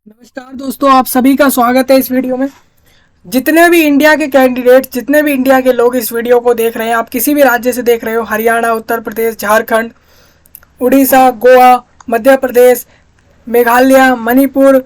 नमस्कार दोस्तों, आप सभी का स्वागत है इस वीडियो में। जितने भी इंडिया के कैंडिडेट, जितने भी इंडिया के लोग इस वीडियो को देख रहे हैं, आप किसी भी राज्य से देख रहे हो, हरियाणा, उत्तर प्रदेश, झारखंड, उड़ीसा, गोवा, मध्य प्रदेश, मेघालय, मणिपुर,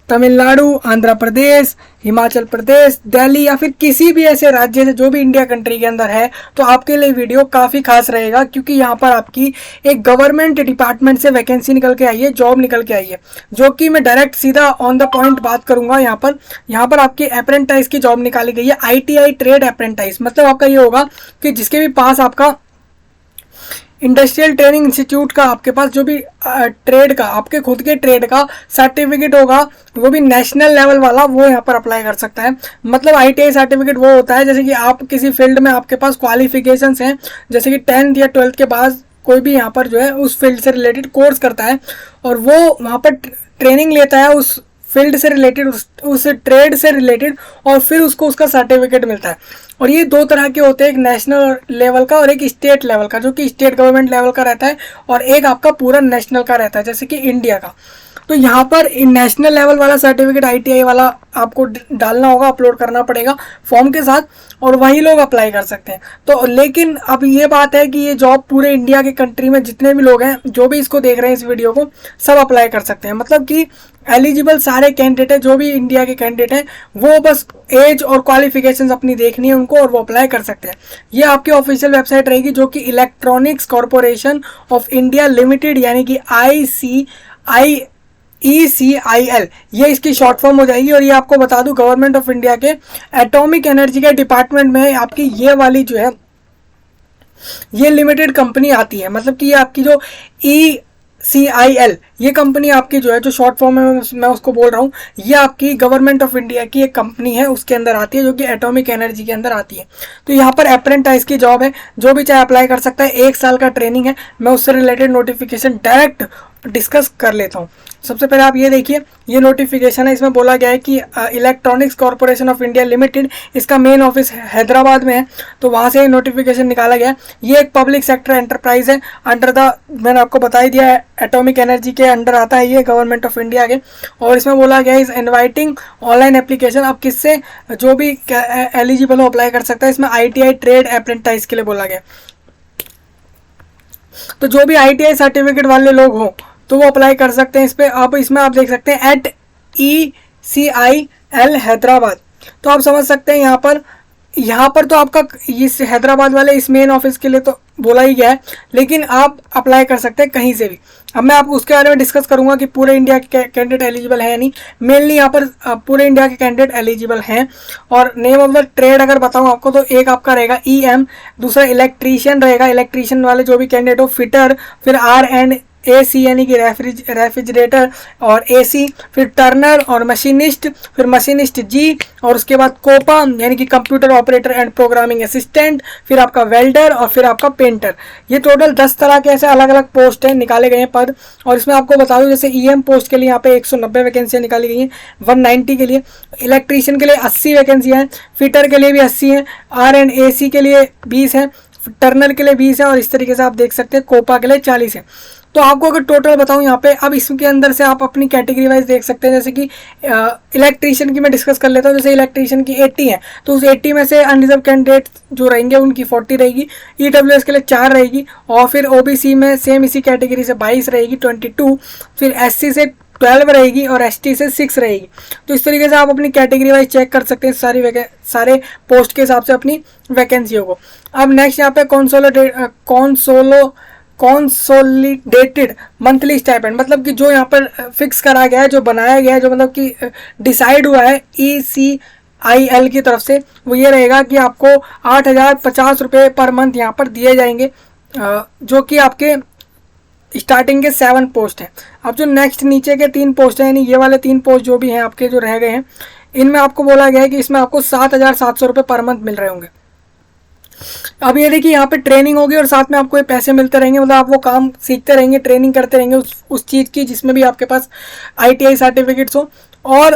तमिलनाडु, आंध्र प्रदेश, हिमाचल प्रदेश, दिल्ली या फिर किसी भी ऐसे राज्य से जो भी इंडिया कंट्री के अंदर है, तो आपके लिए वीडियो काफ़ी खास रहेगा, क्योंकि यहाँ पर आपकी एक गवर्नमेंट डिपार्टमेंट से वैकेंसी निकल के आई है, जॉब निकल के आई है, जो कि मैं डायरेक्ट सीधा ऑन द पॉइंट बात करूंगा। यहाँ पर आपकी अप्रेंटाइज की जॉब निकाली गई है, ITI ट्रेड अप्रेंटाइज। मतलब आपका ये होगा कि जिसके भी पास आपका इंडस्ट्रियल ट्रेनिंग इंस्टीट्यूट का, आपके पास जो भी ट्रेड का, आपके खुद के ट्रेड का सर्टिफिकेट होगा, वो भी नेशनल लेवल वाला, वो यहाँ पर अप्लाई कर सकता है। मतलब ITI सर्टिफिकेट वो होता है जैसे कि आप किसी फील्ड में आपके पास क्वालिफिकेशंस हैं, जैसे कि 10th या 12th के बाद कोई भी यहाँ पर जो है उस फील्ड से रिलेटेड कोर्स करता है और वो वहाँ पर ट्रेनिंग लेता है उस फील्ड से रिलेटेड, उस ट्रेड से रिलेटेड, और फिर उसको उसका सर्टिफिकेट मिलता है। और ये दो तरह के होते हैं, एक नेशनल लेवल का और एक स्टेट लेवल का, जो कि स्टेट गवर्नमेंट लेवल का रहता है, और एक आपका पूरा नेशनल का रहता है, जैसे कि इंडिया का। तो यहाँ पर नेशनल लेवल वाला सर्टिफिकेट ITI वाला आपको डालना होगा, अपलोड करना पड़ेगा फॉर्म के साथ, और वही लोग अप्लाई कर सकते हैं। तो लेकिन अब ये बात है कि ये जॉब पूरे इंडिया के कंट्री में जितने भी लोग हैं, जो भी इसको देख रहे हैं इस वीडियो को, सब अप्लाई कर सकते हैं। मतलब कि एलिजिबल सारे कैंडिडेट हैं, जो भी इंडिया के कैंडिडेट हैं, वो बस एज और क्वालिफिकेशंस अपनी देखनी है उनको, और वो अप्लाई कर सकते हैं। ये आपकी ऑफिशियल वेबसाइट रहेगी, जो कि electronics corporation of India limited, यानी कि ECIL, ये इसकी शॉर्ट फॉर्म हो जाएगी। और ये आपको बता दूं, गवर्नमेंट ऑफ इंडिया के एटॉमिक एनर्जी के डिपार्टमेंट में आपकी ये वाली जो है, ये लिमिटेड कंपनी आती है। मतलब कि ये आपकी जो ECIL, ये कंपनी आपकी जो है, जो शॉर्ट फॉर्म में मैं उसको बोल रहा हूँ, ये आपकी गवर्नमेंट ऑफ इंडिया की एक कंपनी है, उसके अंदर आती है, जो कि एटॉमिक एनर्जी के अंदर आती है। तो यहाँ पर अप्रेंटाइज की जॉब है, जो भी चाहे अप्लाई कर सकता है। 1 साल का ट्रेनिंग है। मैं उससे रिलेटेड नोटिफिकेशन डायरेक्ट डिस्कस कर लेता हूँ। सबसे पहले आप ये देखिए, ये नोटिफिकेशन है, इसमें बोला गया है कि electronics corporation of India limited, इसका मेन ऑफिस हैदराबाद में है, तो वहाँ से नोटिफिकेशन निकाला गया है। ये एक पब्लिक सेक्टर एंटरप्राइज है, अंडर द, मैंने आपको बता ही दिया है, एटॉमिक एनर्जी के अंडर आता है ये, गवर्नमेंट ऑफ इंडिया के। और इसमें बोला गया है इस इन्वाइटिंग ऑनलाइन एप्लीकेशन, अब किससे जो भी एलिजिबल हो अप्लाई कर सकता है। इसमें ITI ट्रेड अप्रेंटाइज के लिए बोला गया, तो जो भी ITI सर्टिफिकेट वाले लोग हों तो वो अप्लाई कर सकते हैं इस पर। आप इसमें आप देख सकते हैं @ECIL हैदराबाद, तो आप समझ सकते हैं यहाँ पर तो आपका इस हैदराबाद वाले इस मेन ऑफिस के लिए तो बोला ही गया है, लेकिन आप अप्लाई कर सकते हैं कहीं से भी। अब मैं आप उसके बारे में डिस्कस करूंगा कि पूरे इंडिया के कैंडिडेट एलिजिबल है या नहीं। मेनली यहाँ पर पूरे इंडिया के कैंडिडेट एलिजिबल हैं। और नेम ऑफ द ट्रेड अगर बताऊँ आपको, तो एक आपका रहेगा EM, दूसरा इलेक्ट्रीशियन रहेगा, इलेक्ट्रीशियन वाले जो भी कैंडिडेट हो, फिटर, फिर R&AC यानी कि रेफ्रिजरेटर और AC, फिर टर्नर और मशीनिस्ट, फिर मशीनिस्ट G, और उसके बाद कोपा यानी कि computer operator and programming assistant, फिर आपका वेल्डर, और फिर आपका पेंटर। ये टोटल 10 तरह के ऐसे अलग अलग पोस्ट हैं, निकाले गए हैं पद। और इसमें आपको बता दूं, जैसे EM पोस्ट के लिए यहाँ पे 190 वैकेंसियाँ निकाली गई हैं, 190 के लिए। इलेक्ट्रीशियन के लिए 80 वैकेंसियाँ हैं, फिटर के लिए भी 80 हैं, R&AC के लिए 20 हैं, टर्नर के लिए 20 है, और इस तरीके से आप देख सकते हैं कोपा के लिए 40 है। तो आपको अगर टोटल बताऊं यहाँ पे, अब इसके अंदर से आप अपनी कैटेगरी वाइज देख सकते हैं। जैसे कि इलेक्ट्रीशियन की मैं डिस्कस कर लेता हूँ। जैसे इलेक्ट्रीशियन की 80 है, तो उस 80 में से अनरिजर्व कैंडिडेट जो रहेंगे उनकी 40 रहेगी, EWS के लिए 4 रहेगी, और फिर OBC में सेम इसी कैटेगरी से 22 रहेगी, 22, फिर SC से 12 रहेगी, और ST से 6 रहेगी। तो इस तरीके से आप अपनी कैटेगरी वाइज चेक कर सकते हैं सारे पोस्ट के हिसाब से अपनी वैकेंसियों को। अब नेक्स्ट यहाँ पे कॉन्सोलिडेटेड मंथली स्टाइपेंड, मतलब कि जो यहाँ पर फिक्स करा गया है, जो बनाया गया है, जो मतलब कि डिसाइड हुआ है ECIL की तरफ से, वो ये रहेगा कि आपको 8,050 रुपये पर मंथ यहाँ पर दिए जाएंगे, जो कि आपके स्टार्टिंग के 7 पोस्ट हैं। अब जो नेक्स्ट नीचे के 3 पोस्ट हैं, यानी ये वाले 3 पोस्ट जो भी हैं आपके जो रह गए हैं, इनमें आपको बोला गया है कि इसमें आपको 7,700 रुपये पर मंथ मिल रहे होंगे। अब ये देखिए, यहाँ पे ट्रेनिंग होगी और साथ में आपको ये पैसे मिलते रहेंगे। मतलब आप वो काम सीखते रहेंगे, ट्रेनिंग करते रहेंगे उस चीज़ की जिसमें भी आपके पास ITI सर्टिफिकेट्स हो। और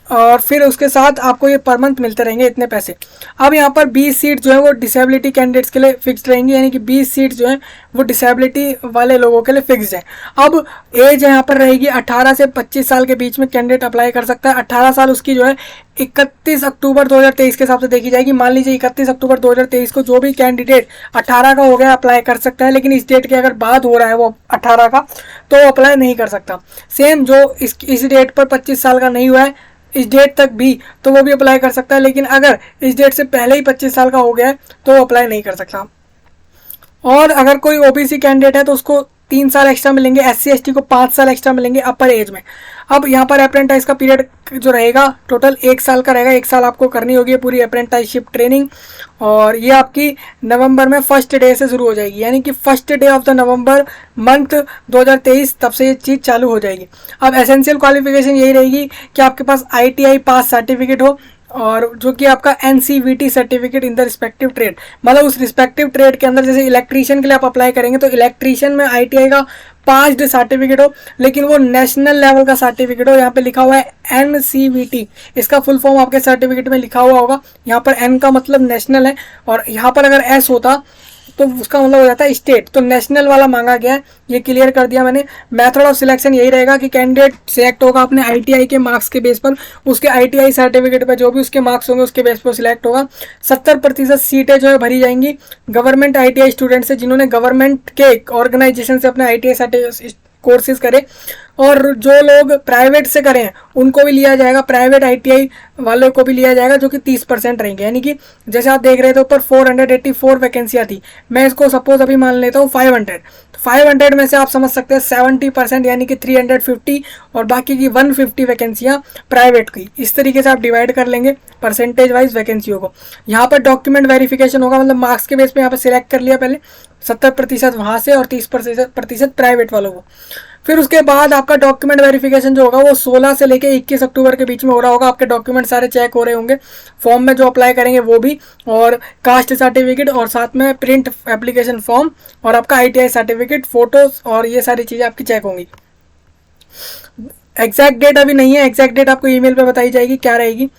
और फिर उसके साथ आपको ये पर मंथ मिलते रहेंगे इतने पैसे। अब यहाँ पर 20 सीट जो है वो डिसेबिलिटी कैंडिडेट्स के लिए फिक्स्ड रहेंगी, यानी कि 20 सीट जो है वो डिसेबिलिटी वाले लोगों के लिए फिक्स्ड है। अब एज यहाँ पर रहेगी 18 से 25 साल के बीच में कैंडिडेट अप्लाई कर सकता है। 18 साल उसकी जो है 31 अक्टूबर 2023 के हिसाब से देखी जाएगी। मान लीजिए 31 अक्टूबर 2023 को जो भी कैंडिडेट 18 का हो गया अप्लाई कर सकता है, लेकिन इस डेट के अगर बाद हो रहा है वो 18 का तो अप्लाई नहीं कर सकता। सेम जो इस डेट पर 25 साल का नहीं हुआ है इस डेट तक भी, तो वो भी अप्लाई कर सकता है, लेकिन अगर इस डेट से पहले ही 25 साल का हो गया है तो वो अप्लाई नहीं कर सकता। और अगर कोई ओबीसी कैंडिडेट है तो उसको 3 साल एक्स्ट्रा मिलेंगे, SC ST को 5 साल एक्स्ट्रा मिलेंगे अपर एज में। अब यहाँ पर अप्रेंटाइज का पीरियड जो रहेगा टोटल 1 साल का रहेगा। 1 साल आपको करनी होगी पूरी अप्रेंटाइजशिप ट्रेनिंग, और ये आपकी नवंबर में फर्स्ट डे से शुरू हो जाएगी, यानी कि first day of the November month 2023 तब से ये चीज़ चालू हो जाएगी। अब एसेंशियल क्वालिफिकेशन यही रहेगी कि आपके पास ITI पास सर्टिफिकेट हो, और जो कि आपका NCVT certificate in the respective trade, मतलब उस रिस्पेक्टिव ट्रेड के अंदर, जैसे इलेक्ट्रीशियन के लिए आप अप्लाई करेंगे तो इलेक्ट्रीशियन में ITI का पास्ड सर्टिफिकेट हो, लेकिन वो नेशनल लेवल का सर्टिफिकेट हो। यहाँ पे लिखा हुआ है NCVT, इसका फुल फॉर्म आपके सर्टिफिकेट में लिखा हुआ होगा। यहाँ पर N का मतलब नेशनल है, और यहाँ पर अगर S होता तो उसका मतलब हो जाता है स्टेट, तो नेशनल वाला मांगा गया है, ये क्लियर कर दिया मैंने। मेथड ऑफ सिलेक्शन यही रहेगा कि कैंडिडेट सिलेक्ट होगा अपने ITI के मार्क्स के बेस पर, उसके ITI सर्टिफिकेट पर जो भी उसके मार्क्स होंगे उसके बेस पर सिलेक्ट होगा। 70% सीटें जो है भरी जाएंगी गवर्नमेंट ITI स्टूडेंट से, जिन्होंने गवर्नमेंट के ऑर्गेनाइजेशन से अपने ITI सर्टिफिकेट कोर्सेज करें, और जो लोग प्राइवेट से करें उनको भी लिया जाएगा, प्राइवेट ITI वालों को भी लिया जाएगा, जो कि 30% रहेंगे। यानी कि जैसे आप देख रहे थे ऊपर 484 वैकेंसियाँ थी, मैं इसको सपोज अभी मान लेता हूँ 500, तो 500 में से आप समझ सकते हैं 70% यानी कि 350, और बाकी की 150 वैकेंसियाँ प्राइवेट की। इस तरीके से आप डिवाइड कर लेंगे परसेंटेज वाइज वैकेंसियों को। यहाँ पर डॉक्यूमेंट वेरिफिकेशन होगा, मतलब मार्क्स के बेस पे यहाँ पर सिलेक्ट कर लिया पहले 70% वहाँ से, और 30% प्राइवेट वालों को। फिर उसके बाद आपका डॉक्यूमेंट वेरिफिकेशन जो होगा वो 16 से लेके 21 अक्टूबर के बीच में हो रहा होगा। आपके डॉक्यूमेंट सारे चेक हो रहे होंगे, फॉर्म में जो अप्लाई करेंगे वो भी, और कास्ट सर्टिफिकेट, और साथ में प्रिंट एप्लीकेशन फॉर्म, और आपका ITI सर्टिफिकेट, फोटोज, और ये सारी चीज़ें आपकी चेक होंगी। एग्जैक्ट डेट अभी नहीं है, एग्जैक्ट डेट आपको ईमेल पे बताई जाएगी क्या रहेगी।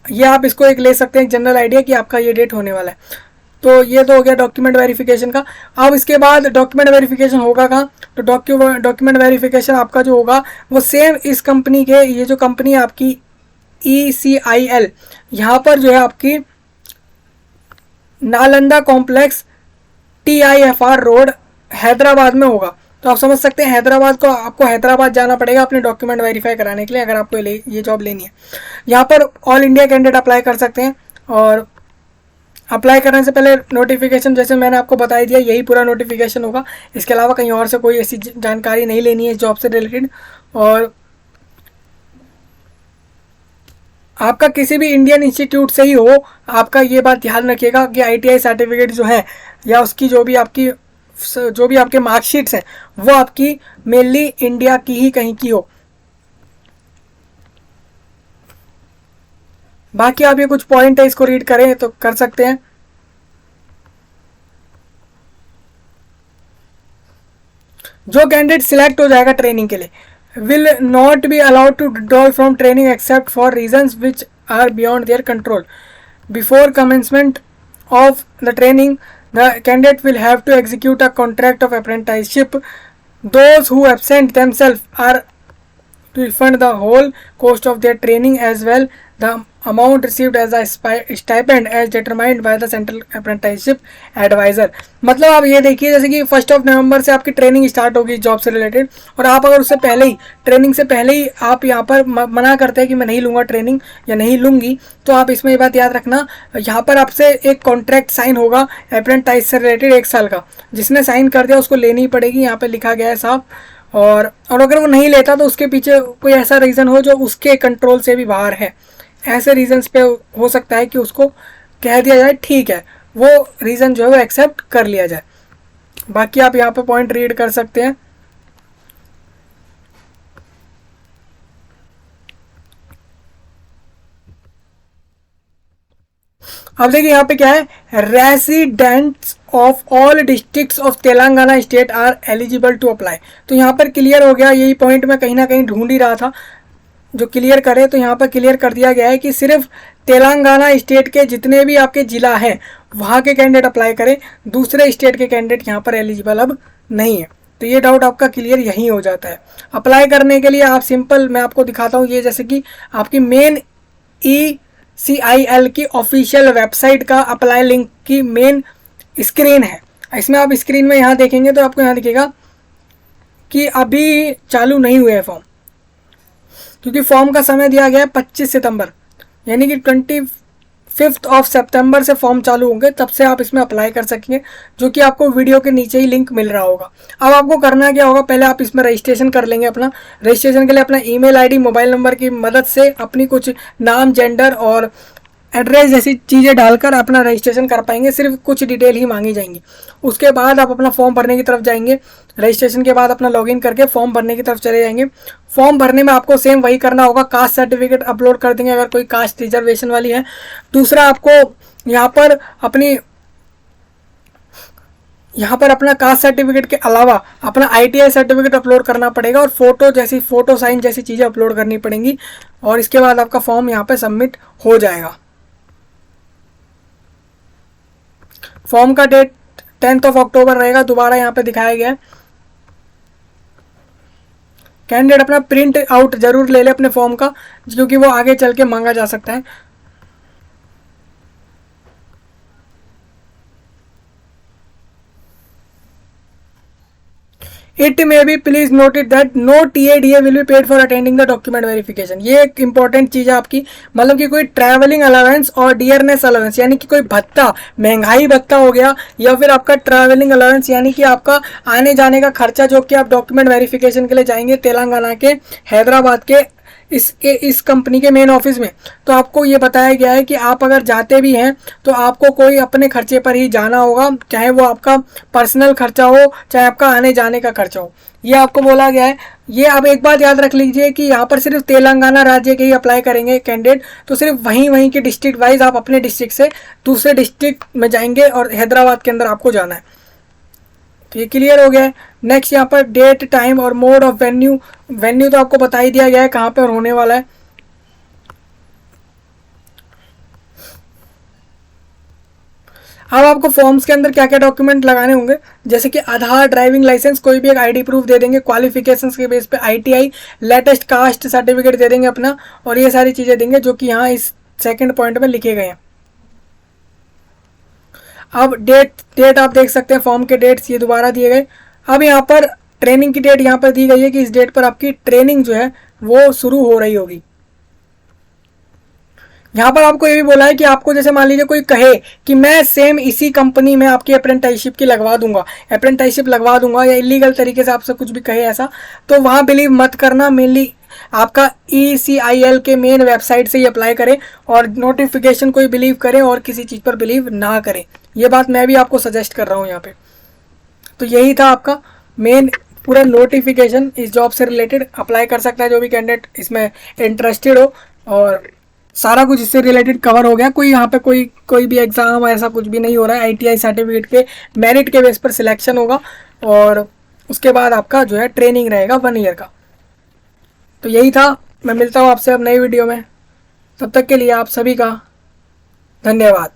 ये आप इसको एक ले सकते हैं, एक जनरल आइडिया कि आपका ये डेट होने वाला है। तो ये तो हो गया डॉक्यूमेंट वेरिफिकेशन का। अब इसके बाद डॉक्यूमेंट वेरिफिकेशन होगा कहाँ, तो डॉक्यूमेंट वेरिफिकेशन आपका जो होगा वो सेम इस कंपनी के, ये जो कंपनी है आपकी ECIL, यहाँ पर जो है आपकी Nalanda complex TIFR road Hyderabad में होगा। तो आप समझ सकते हैं हैदराबाद को, आपको हैदराबाद जाना पड़ेगा अपने डॉक्यूमेंट वेरीफाई कराने के लिए, अगर आपको ये जॉब लेनी है। यहाँ पर ऑल इंडिया कैंडिडेट अप्लाई कर सकते हैं, और अप्लाई करने से पहले नोटिफिकेशन जैसे मैंने आपको बता दिया यही पूरा नोटिफिकेशन होगा। इसके अलावा कहीं और से कोई ऐसी जानकारी नहीं लेनी है जॉब से रिलेटेड। और आपका किसी भी इंडियन इंस्टीट्यूट से ही हो, आपका ये बात ध्यान रखिएगा कि ITI सर्टिफिकेट जो है, या उसकी जो भी आपके मार्कशीट्स हैं वो आपकी मेनली इंडिया की ही कहीं की हो। बाकी आप ये कुछ पॉइंट है, इसको रीड करें तो कर सकते हैं। जो कैंडिडेट सिलेक्ट हो जाएगा ट्रेनिंग के लिए will not be allowed to withdraw from training except for reasons which are beyond their control. Before commencement of the training, the candidate will have to execute a contract of apprenticeship. Those who absent themselves are to refund the whole cost of their training as well the amount received as a stipend as determined by the central apprenticeship advisor. मतलब आप ये देखिए जैसे कि 1 नवंबर से आपकी training start होगी job से रिलेटेड, और आप अगर उससे पहले ही ट्रेनिंग से पहले ही आप यहाँ पर मना करते हैं कि मैं नहीं लूँगा ट्रेनिंग या नहीं लूँगी, तो आप इसमें ये बात याद रखना, यहाँ पर आपसे एक कॉन्ट्रैक्ट साइन होगा अप्रेंटाइज से रिलेटेड 1 साल का, जिसने साइन कर दिया उसको लेनी पड़ेगी, यहाँ पर लिखा गया है साहब। और अगर वो नहीं लेता तो उसके पीछे कोई ऐसा रीज़न हो जो उसके कंट्रोल से भी बाहर है, ऐसे रीजंस पे हो सकता है कि उसको कह दिया जाए ठीक है, वो रीज़न जो है वो एक्सेप्ट कर लिया जाए। बाकी आप यहाँ पे पॉइंट रीड कर सकते हैं। अब देखिए यहाँ पे क्या है, residents of all districts of Telangana state are eligible to apply. तो यहाँ पर क्लियर हो गया, यही पॉइंट मैं कहीं ना कहीं ढूंढ ही रहा था। जो क्लियर करें, तो यहाँ पर क्लियर कर दिया गया है कि सिर्फ तेलंगाना स्टेट के जितने भी आपके ज़िला हैं वहाँ के कैंडिडेट अप्लाई करें, दूसरे स्टेट के कैंडिडेट यहाँ पर एलिजिबल अब नहीं है। तो ये डाउट आपका क्लियर यहीं हो जाता है। अप्लाई करने के लिए आप सिंपल, मैं आपको दिखाता हूँ, ये जैसे कि आपकी मेन ECIL की ऑफिशियल वेबसाइट का अप्लाई लिंक की मेन स्क्रीन है। इसमें आप स्क्रीन में यहाँ देखेंगे तो आपको यहाँ दिखेगा कि अभी चालू नहीं हुए फॉर्म, क्योंकि फॉर्म का समय दिया गया है 25 सितंबर, यानी कि 25 सितंबर से फॉर्म चालू होंगे, तब से आप इसमें अप्लाई कर सकेंगे, जो कि आपको वीडियो के नीचे ही लिंक मिल रहा होगा। अब आपको करना क्या होगा, पहले आप इसमें रजिस्ट्रेशन कर लेंगे। अपना रजिस्ट्रेशन के लिए अपना ईमेल आईडी, मोबाइल नंबर की मदद से अपनी कुछ नाम, जेंडर और एड्रेस जैसी चीज़ें डालकर अपना रजिस्ट्रेशन कर पाएंगे। सिर्फ कुछ डिटेल ही मांगी जाएंगी। उसके बाद आप अपना फॉर्म भरने की तरफ जाएंगे। रजिस्ट्रेशन के बाद अपना लॉगिन करके फॉर्म भरने की तरफ चले जाएंगे। फॉर्म भरने में आपको सेम वही करना होगा, कास्ट सर्टिफिकेट अपलोड कर देंगे अगर कोई कास्ट रिजर्वेशन वाली है। दूसरा, आपको यहाँ पर अपना कास्ट सर्टिफिकेट के अलावा अपना ITI सर्टिफिकेट अपलोड करना पड़ेगा और फोटो साइन जैसी चीज़ें अपलोड करनी पड़ेंगी। और इसके बाद आपका फॉर्म यहाँ पे सबमिट हो जाएगा। फॉर्म का डेट 10 अक्टूबर रहेगा, दोबारा यहाँ पे दिखाया गया है। कैंडिडेट अपना प्रिंट आउट जरूर ले ले अपने फॉर्म का, क्योंकि वो आगे चल के मांगा जा सकता है। It may be please noted that no TADA will be paid for attending the document verification। ये एक इंपॉर्टेंट चीज़ है आपकी, मतलब कि कोई ट्रैवलिंग अलाउंस और डियरनेस अलाउंस, यानी कि कोई भत्ता, महंगाई भत्ता हो गया, या फिर आपका ट्रैवलिंग अलाउंस, यानी कि आपका आने जाने का खर्चा, जो कि आप डॉक्यूमेंट वेरिफिकेशन के लिए जाएंगे तेलंगाना के हैदराबाद के इस कंपनी के मेन ऑफिस में, तो आपको ये बताया गया है कि आप अगर जाते भी हैं तो आपको कोई अपने खर्चे पर ही जाना होगा, चाहे वो आपका पर्सनल खर्चा हो, चाहे आपका आने जाने का खर्चा हो, ये आपको बोला गया है। ये आप एक बात याद रख लीजिए कि यहाँ पर सिर्फ तेलंगाना राज्य के ही अप्लाई करेंगे कैंडिडेट, तो सिर्फ वहीं के डिस्ट्रिक्ट वाइज आप अपने डिस्ट्रिक्ट से दूसरे डिस्ट्रिक्ट में जाएंगे और हैदराबाद के अंदर आपको जाना है। तो ये क्लियर हो गया है। नेक्स्ट यहाँ पर डेट, टाइम और मोड ऑफ वेन्यू तो आपको बता ही दिया गया है कहाँ पर होने वाला है। अब आपको फॉर्म्स के अंदर क्या क्या डॉक्यूमेंट लगाने होंगे, जैसे कि आधार, ड्राइविंग लाइसेंस, कोई भी एक ID प्रूफ दे देंगे, क्वालिफिकेशंस के बेस पे ITI, लेटेस्ट कास्ट सर्टिफिकेट दे देंगे अपना, और ये सारी चीज़ें देंगे जो कि यहाँ इस सेकंड पॉइंट में लिखे गए हैं। अब डेट आप देख सकते हैं, फॉर्म के डेट्स ये दोबारा दिए गए। अब यहाँ पर ट्रेनिंग की डेट यहाँ पर दी गई है कि इस डेट पर आपकी ट्रेनिंग जो है वो शुरू हो रही होगी। यहाँ पर आपको ये भी बोला है कि आपको जैसे मान लीजिए कोई कहे कि मैं सेम इसी कंपनी में आपकी अप्रेंटिसशिप लगवा दूंगा, या इलीगल तरीके से आपसे कुछ भी कहे ऐसा, तो वहाँ बिलीव मत करना। मेनली आपका ECIL के मेन वेबसाइट से ही अप्लाई करें, और नोटिफिकेशन कोई बिलीव करें और किसी चीज़ पर बिलीव ना करें। ये बात मैं भी आपको सजेस्ट कर रहा हूँ यहाँ पे। तो यही था आपका मेन पूरा नोटिफिकेशन इस जॉब से रिलेटेड। अप्लाई कर सकता है जो भी कैंडिडेट इसमें इंटरेस्टेड हो, और सारा कुछ इससे रिलेटेड कवर हो गया। कोई यहाँ पे कोई भी एग्ज़ाम ऐसा कुछ भी नहीं हो रहा है। ITI सर्टिफिकेट के मेरिट के बेस पर सिलेक्शन होगा, और उसके बाद आपका जो है ट्रेनिंग रहेगा 1 ईयर का। तो यही था। मैं मिलता हूँ आपसे अब नई वीडियो में, तब तक के लिए आप सभी का धन्यवाद।